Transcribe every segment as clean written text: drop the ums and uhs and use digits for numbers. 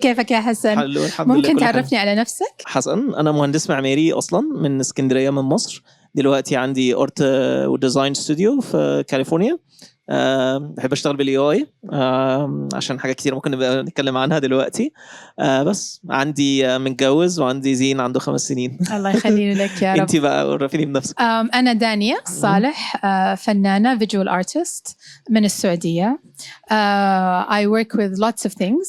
كيفك يا حسن؟ حلو الحمد لله. ممكن كل حاجة. تعرفني على نفسك؟ حسن، أنا مهندس معماري أصلا من اسكندرية من مصر. دلوقتي عندي ارت وديزاين ستوديو في كاليفورنيا. بحب اشتغل بالاي اي عشان حاجات كتير ممكن نبقى نتكلم عنها دلوقتي. بس عندي متجوز وعندي زين عنده 5 سنين. الله يخلي لك يا رب. انتي بقى عرفيني بنفسك. أنا دانيا صالح، فنانة visual artist من السعودية. I work with lots of things,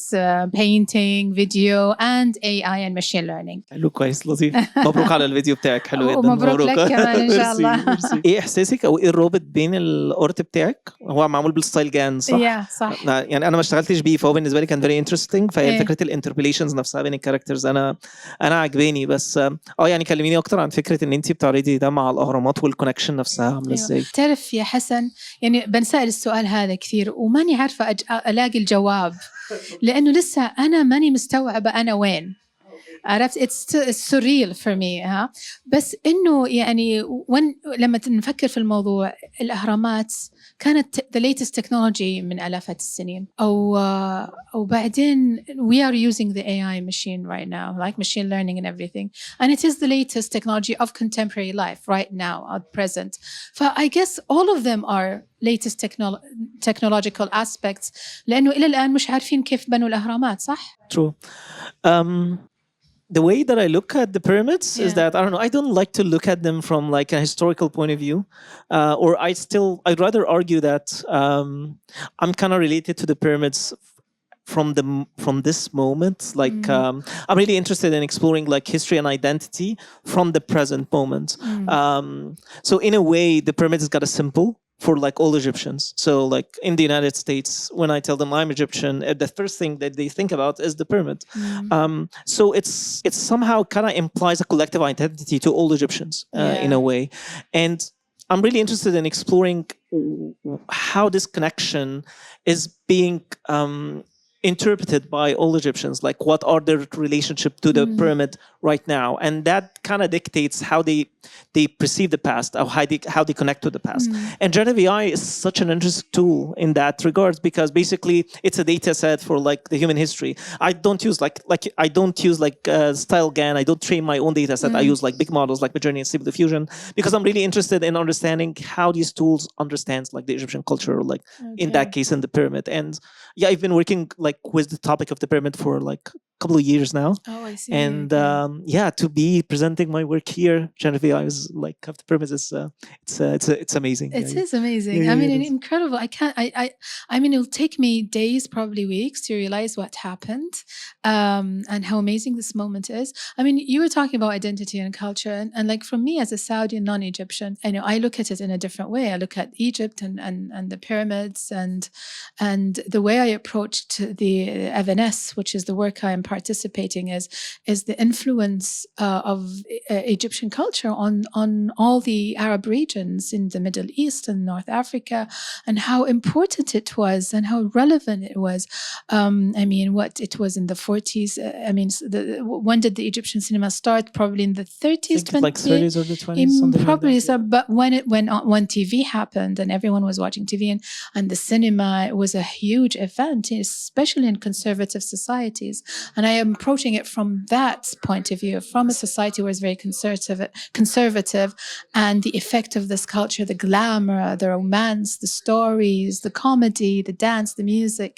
painting, video and AI and machine learning. حلو كويس لطيف. مبروك على الفيديو بتاعك، حلو جدا. ومبروك لك كمان إن شاء الله. ايه احساسك او ايه الرابط بين الارت بتاعك؟ هو معمول بالستايل جان صح؟ صح. يعني انا ما اشتغلتش بيه، فهو بالنسبه لي كان very interesting. فهي فكره الانتربيليشنز نفسها بين الكاركترز انا عجباني. بس يعني كلميني اكتر عن فكره ان انت بتعرضي ده مع الاهرامات والكونكشن نفسها عامله ازاي؟ تعرف يا حسن، يعني بنسأل السؤال هذا كثير وماني عارفه الاقي الجواب، لانه لسه انا ماني مستوعبه انا وين. عرفت it's surreal for me بس إنه يعني لما نفكر في الموضوع، الأهرامات كانت the latest technology من آلافات السنين، أو بعدين we are using the AI machine right now, like machine learning and everything, and it is the latest technology of contemporary life right now at present. So I guess all of them are latest technological aspects، لأنه إلى الآن مش عارفين كيف بنوا الأهرامات. صح؟ True. The way that I look at the pyramids is that, I don't know, I don't like to look at them from like a historical point of view, or I'd rather argue that I'm kind of related to the pyramids from this moment. Like I'm really interested in exploring like history and identity from the present moment. So in a way, the pyramids got a symbol for like all Egyptians. So like in the United States, when I tell them I'm Egyptian, the first thing that they think about is the pyramid. So it's somehow kind of implies a collective identity to all Egyptians in a way. And I'm really interested in exploring how this connection is being interpreted by all Egyptians. Like what are their relationship to the pyramid right now, and that kind of dictates how they perceive the past, or how they connect to the past. And generative AI is such an interesting tool in that regards, because basically it's a data set for like the human history. I don't use style GAN. I don't train my own data set. I use like big models like Midjourney and Stable Diffusion, because I'm really interested in understanding how these tools understands like the Egyptian culture, like in that case in the pyramid. And I've been working like with the topic of the pyramid for like a couple of years now. Oh, I see. And to be presenting my work here, generative AI is like of the pyramids is it's amazing. It is amazing. I mean, incredible. I mean, it'll take me days, probably weeks, to realize what happened, and how amazing this moment is. I mean, you were talking about identity and culture, and like for me as a Saudi non-Egyptian, I look at it in a different way. I look at Egypt and the pyramids and the way I approached the Evanes, which is the work I am participating is the influence of Egyptian culture on all the Arab regions in the Middle East and North Africa, and how important it was and how relevant it was. I mean, what it was in the 40s. I mean, when did the Egyptian cinema start? Probably in the 30s, 20s, like 30s or the 20s. Probably like so. But when TV happened and everyone was watching TV and the cinema, it was a huge event, especially in conservative societies. And I am approaching it from that point of view, from a society where it's very conservative, and the effect of this culture, the glamour, the romance, the stories, the comedy, the dance, the music,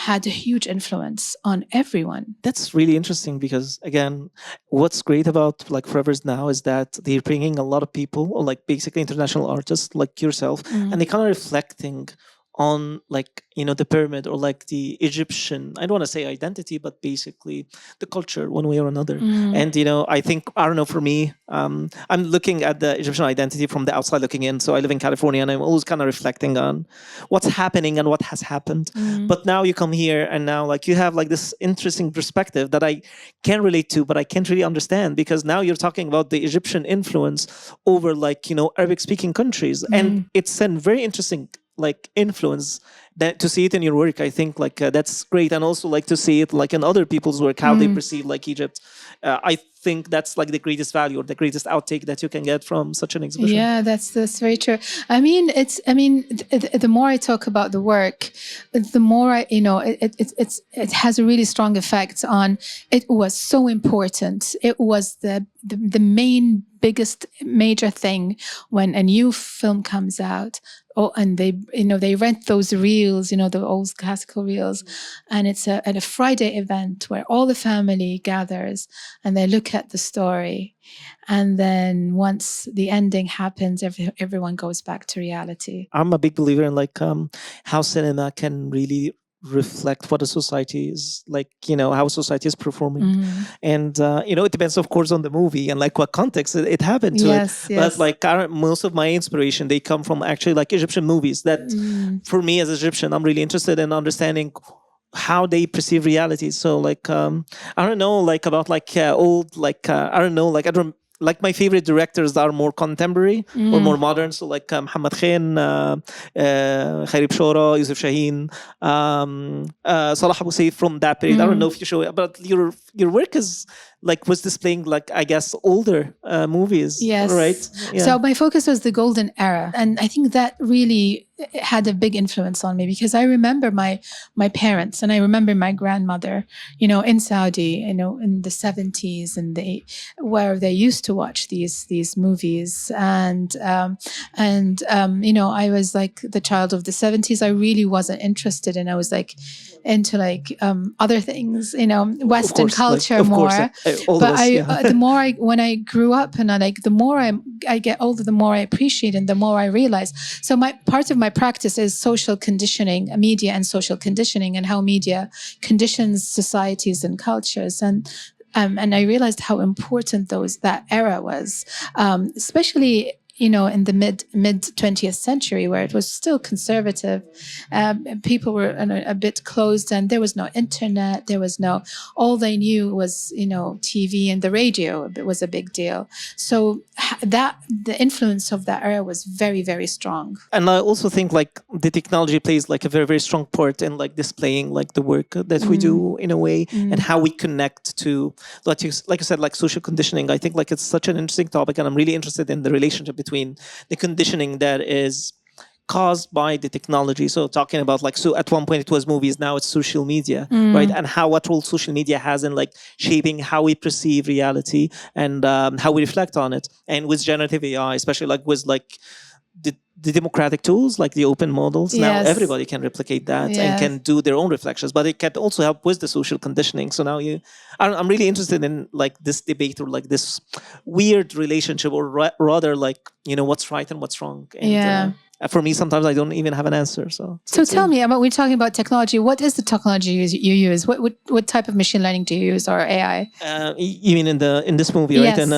had a huge influence on everyone. That's really interesting, because again, what's great about like Forever's now is that they're bringing a lot of people, or like basically international artists like yourself, and they kind of reflecting on like the pyramid, or like the Egyptian, I don't want to say identity, but basically the culture one way or another. And I think, I don't know, for me, I'm looking at the Egyptian identity from the outside looking in. So I live in California, and I'm always kind of reflecting on what's happening and what has happened. But now you come here, and now like you have like this interesting perspective that I can relate to, but I can't really understand, because now you're talking about the Egyptian influence over like Arabic speaking countries, and it's a very interesting like influence that to see it in your work. I think like that's great, and also like to see it like in other people's work, how they perceive like Egypt. I think that's like the greatest value or the greatest outtake that you can get from such an exhibition. Yeah, that's very true. The more I talk about the work, the more it has a really strong effect on. It was so important. It was the main biggest major thing when a new film comes out. Oh, and they rent those reels, the old classical reels, and it's at a Friday event where all the family gathers and they look at the story. And then once the ending happens, everyone goes back to reality. I'm a big believer in how cinema can really reflect what a society is like, how society is performing. And, it depends, of course, on the movie and like what context it happened to it. But like most of my inspiration, they come from actually like Egyptian movies that for me as Egyptian, I'm really interested in understanding how they perceive reality. So like, I don't know, like about like old, like, I don't know, like, I don't, like my favorite directors are more contemporary or more modern. So like Muhammad Khan, Khairi Bshora, Yusuf Shaheen, Salah Abu Saif from that period. I don't know if you show it, but your work is like was displaying like I guess older movies. Yes. Right. Yeah. So my focus was the golden era, and I think that really had a big influence on me because I remember my parents and I remember my grandmother, in Saudi, in the 70s and where they used to watch these movies, and I was like the child of the 70s. I really wasn't interested, and I was like into like other things, Western culture more. But the more when I grew up and the more I get older, the more I appreciate and the more I realize. So part of my practice is social conditioning, media and social conditioning, and how media conditions societies and cultures. And I realized how important that era was, especially in the mid 20th century, where it was still conservative. People were a bit closed, and there was no internet. There was all they knew was, TV and the radio. It was a big deal. So the influence of that era was very, very strong. And I also think like the technology plays like a very, very strong part in like displaying like the work that we do in a way, and how we connect to, like you said, like social conditioning. I think like it's such an interesting topic, and I'm really interested in the relationship between the conditioning that is caused by the technology. So talking about like, so at one point it was movies, now it's social media, right? And what role social media has in like shaping how we perceive reality and how we reflect on it. And with generative AI, especially like with like the democratic tools, like the open models, now everybody can replicate that and can do their own reflections, but it can also help with the social conditioning. So now I'm really interested in like this debate or like this weird relationship, or rather like, what's right and what's wrong. And, for me, sometimes I don't even have an answer. So tell me about, we're talking about technology. What is the technology you use? What type of machine learning do you use, or AI? You mean in this movie, right? And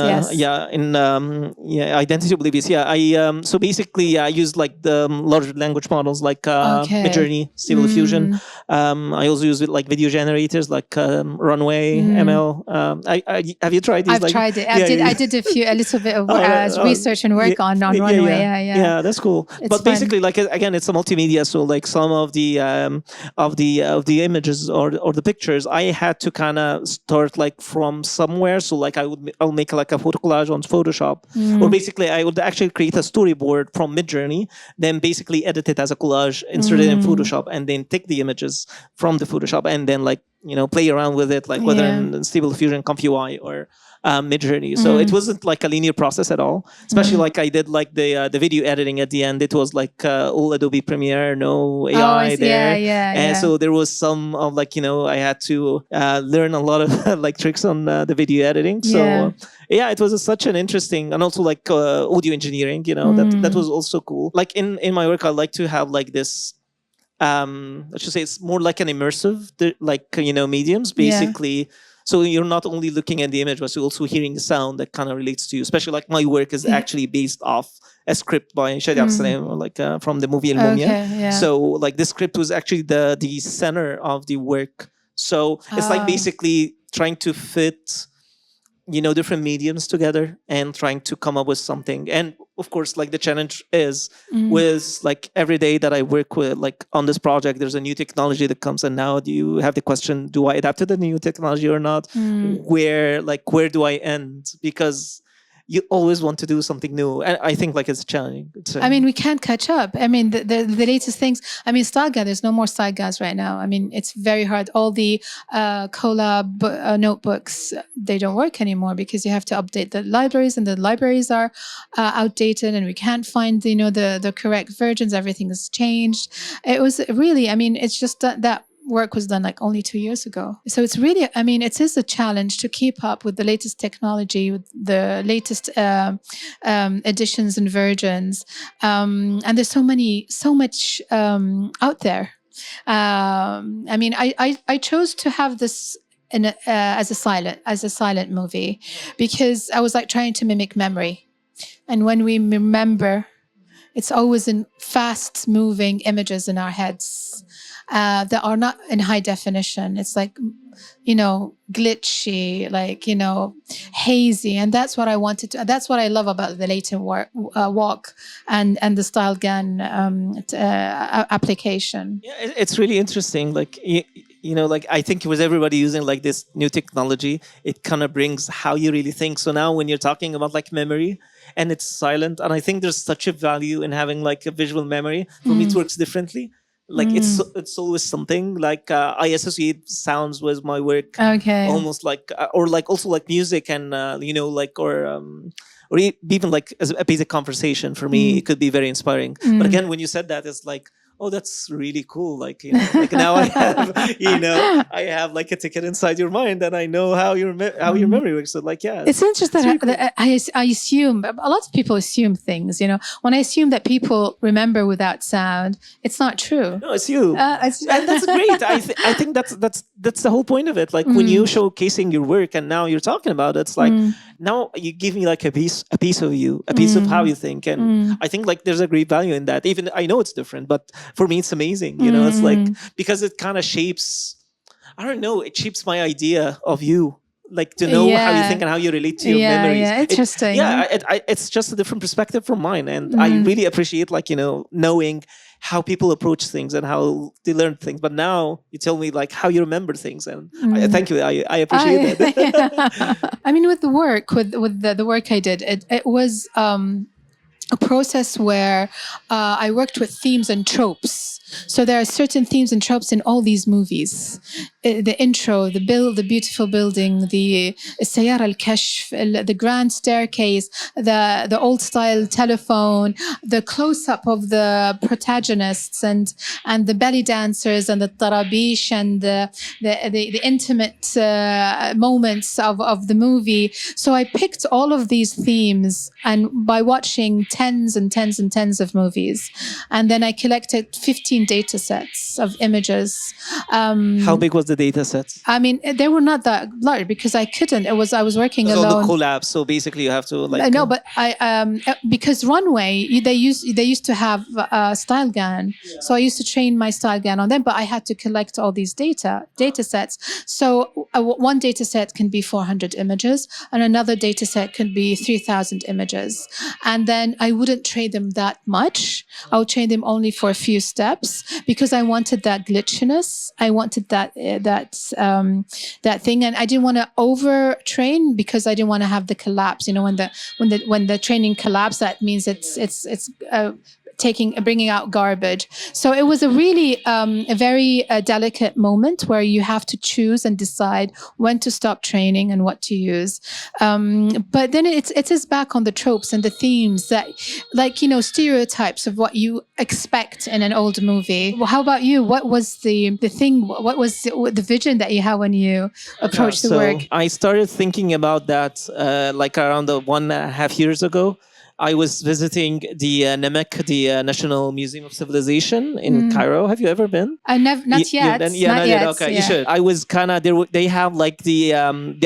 identity oblivious. Yeah, I so basically I use like the large language models like Midjourney, Stable Diffusion. I also use it like video generators like Runway, ML. Have you tried these? I've tried it. I did a little bit of research and work on Runway. Yeah, that's cool. But basically, like again, it's a multimedia. So like some of the images or the pictures, I had to kind of start like from somewhere. So like I'll make like a photo collage on Photoshop, or basically I would actually create a storyboard from Midjourney, then basically edit it as a collage, insert it in Photoshop, and then take the images from the Photoshop and then like play around with it, like whether in Stable Diffusion, ComfyUI, or Midjourney. So it wasn't like a linear process at all. Especially like I did like the video editing at the end. It was like all Adobe Premiere, no AI there. And so there was some of like I had to learn a lot of like tricks on the video editing. So it was such an interesting, and also like audio engineering. That was also cool. Like in my work, I like to have like this. Let's just say it's more like an immersive, like mediums basically. So you're not only looking at the image, but you're also hearing the sound that kind of relates to you. Especially like my work is actually based off a script by Daniah Saleh, or like from the movie El Mumia. So like this script was actually the center of the work. So it's like basically trying to fit different mediums together and trying to come up with something. And of course, like the challenge is with like every day that I work with like on this project, there's a new technology that comes, and now do you have the question, do I adapt to the new technology or not? Where do I end? Because you always want to do something new, and I think like it's challenging. I mean, we can't catch up. I mean, the latest things. I mean, style guide. There's no more style guides right now. I mean, it's very hard. All the collab notebooks, they don't work anymore because you have to update the libraries, and the libraries are outdated, and we can't find the correct versions. Everything has changed. It was really. I mean, it's just that work was done like only 2 years ago. So it's really, I mean, it is a challenge to keep up with the latest technology, with the latest editions and versions. And there's so much out there. I mean, I chose to have this as a silent movie because I was like trying to mimic memory. And when we remember, it's always in fast moving images in our heads. That are not in high definition. It's like, glitchy, like, hazy. And that's what I wanted to, that's what I love about the latent walk and the style gun application. Yeah, it's really interesting. Like, like I think with everybody using like this new technology, it kind of brings how you really think. So now when you're talking about like memory and it's silent, and I think there's such a value in having like a visual memory. For me, it works differently. Like it's always something like I associate sounds with my work, almost like or like also like music and or even like as a basic conversation for me it could be very inspiring. But again, when you said that, it's like, oh, that's really cool. Like, like now I have, I have like a ticket inside your mind, and I know how your memory works. So like, yeah, it's interesting that I assume a lot of people assume things. When I assume that people remember without sound, it's not true. No, it's you, and that's great. I think that's the whole point of it. Like when you showcasing your work, and now you're talking about it, it's like now you give me like a piece of you, a piece of how you think, and I think like there's a great value in that. Even I know it's different, but for me it's amazing. It's like because it kind of shapes. I don't know. It shapes my idea of you. Like to know how you think and how you relate to your memories. Yeah, interesting. It's just a different perspective from mine, and I really appreciate like knowing how people approach things and how they learn things. But now you tell me like how you remember things, and thank you. I appreciate that. I mean, with the work, with the work I did, it was a process where I worked with themes and tropes. So there are certain themes and tropes in all these movies. The intro, the beautiful building, the السيارة الكشف, the grand staircase, the old style telephone, the close up of the protagonists and the belly dancers and the tarabish and the intimate moments of the movie. So I picked all of these themes, and by watching tens and tens and tens of movies, and then I collected 15 data sets of images. How big was the data sets? I mean, they were not that large because I couldn't. I was working alone. All the collabs, so basically you have to like. No, but I because Runway they used to have style gun, so I used to train my style gun on them. But I had to collect all these data sets. So one data set can be 400 images, and another data set can be 3,000 images. And then I wouldn't train them that much. I would train them only for a few steps because I wanted that glitchiness. I wanted that thing, and I didn't want to over train because I didn't want to have the collapse. When the training collapse, that means it's bringing out garbage. So it was a really a very delicate moment where you have to choose and decide when to stop training and what to use. But then it is back on the tropes and the themes that, like, stereotypes of what you expect in an old movie. Well, how about you? What was the thing? What was the vision that you had when you approached the work? I started thinking about that like around 1.5 years ago. I was visiting the NEMEC, the National Museum of Civilization in Cairo. Have you ever been? Not yet. Not yet. Okay, you should. I was kind of there. They have like the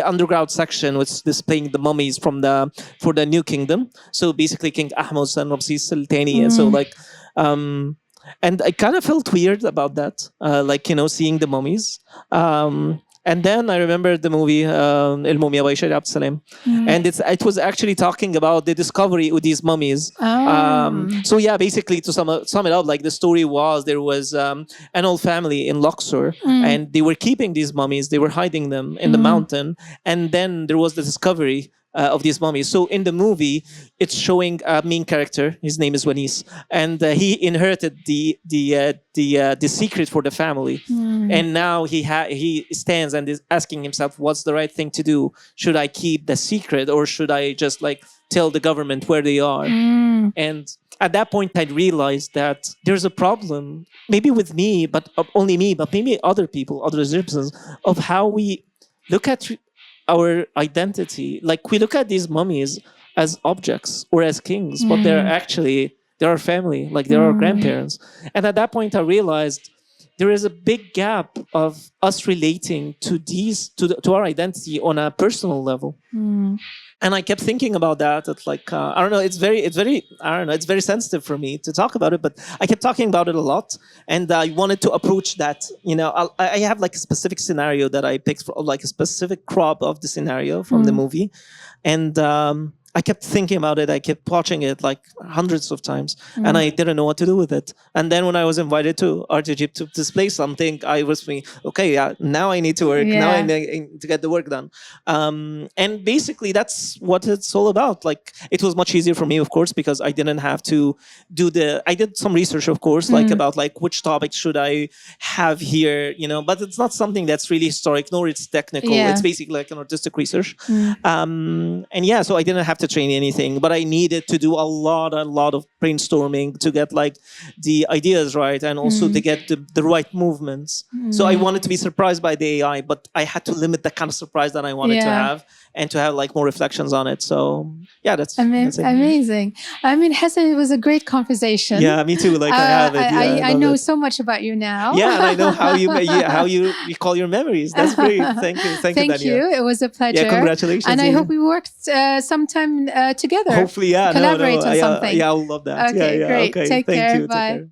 underground section, which is displaying the mummies for the New Kingdom. So basically, King Ahmose and Ramses Al Thani, and so like. And I kind of felt weird about that, like seeing the mummies. And then I remember the movie El Mumia by Shari Salam, and it was actually talking about the discovery of these mummies. So yeah, basically to sum it up, like the story was there was an old family in Luxor, and they were keeping these mummies, they were hiding them in the mountain, and then there was the discovery of these mummies. So in the movie, it's showing a main character. His name is Wanis, and he inherited the secret for the family. And now he stands and is asking himself, "What's the right thing to do? Should I keep the secret, or should I just like tell the government where they are?" And at that point, I realized that there's a problem, maybe with me, but only me, but maybe other people, other Egyptians, of how we look at our identity. Like we look at these mummies as objects or as kings, but they're our family, like they're our grandparents. And at that point, I realized there is a big gap of us relating to to our identity on a personal level. And I kept thinking about that. It's like I don't know. It's very. I don't know. It's very sensitive for me to talk about it, but I kept talking about it a lot, and I wanted to approach that. You know, I have like a specific scenario that I picked for, like a specific crop of the scenario from the movie, and I kept thinking about it. I kept watching it like hundreds of times, and I didn't know what to do with it. And then when I was invited to Art Egypt to display something, I was thinking, okay, yeah, now I need to work. Now I need to get the work done. And basically, that's what it's all about. Like, it was much easier for me, of course, because I didn't have to do I did some research, of course, like about like which topic should I have here, you know. But it's not something that's really historic, nor it's technical. It's basically like an artistic research. And yeah, so I didn't have to train anything, but I needed to do a lot of brainstorming to get like the ideas right, and also to get the right movements. So I wanted to be surprised by the AI, but I had to limit the kind of surprise that I wanted to have, and to have like more reflections on it. So yeah, that's it. Amazing. I mean, Hassan, it was a great conversation. Yeah, me too. Like I have it. Yeah, I know so much about you now. Yeah, and I know how you recall your memories. That's great. Thank you. Thank you, Daniah. You. It was a pleasure. Yeah, congratulations. And I hope we worked sometime together. Hopefully, yeah. Collaborate on something. Yeah, I would love that. Okay, great. Okay. Take Thank care. you. Bye. Take care.